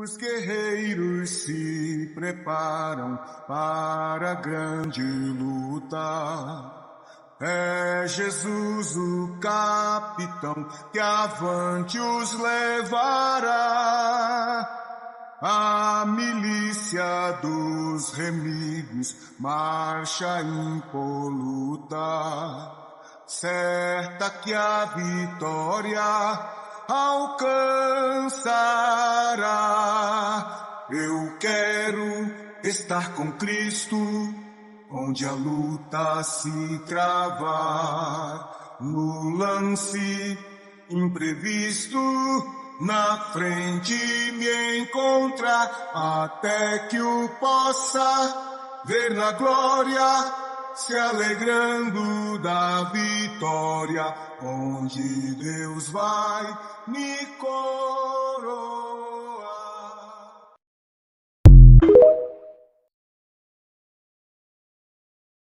Os guerreiros se preparam para a grande luta. É Jesus o capitão que avante os levará. A milícia dos remigos marcha impoluta, certa que a vitória alcançará. Eu quero estar com Cristo, onde a luta se travar, no lance imprevisto, na frente me encontrar, até que o possa ver na glória, se alegrando da vitória, onde Deus vai me coroar.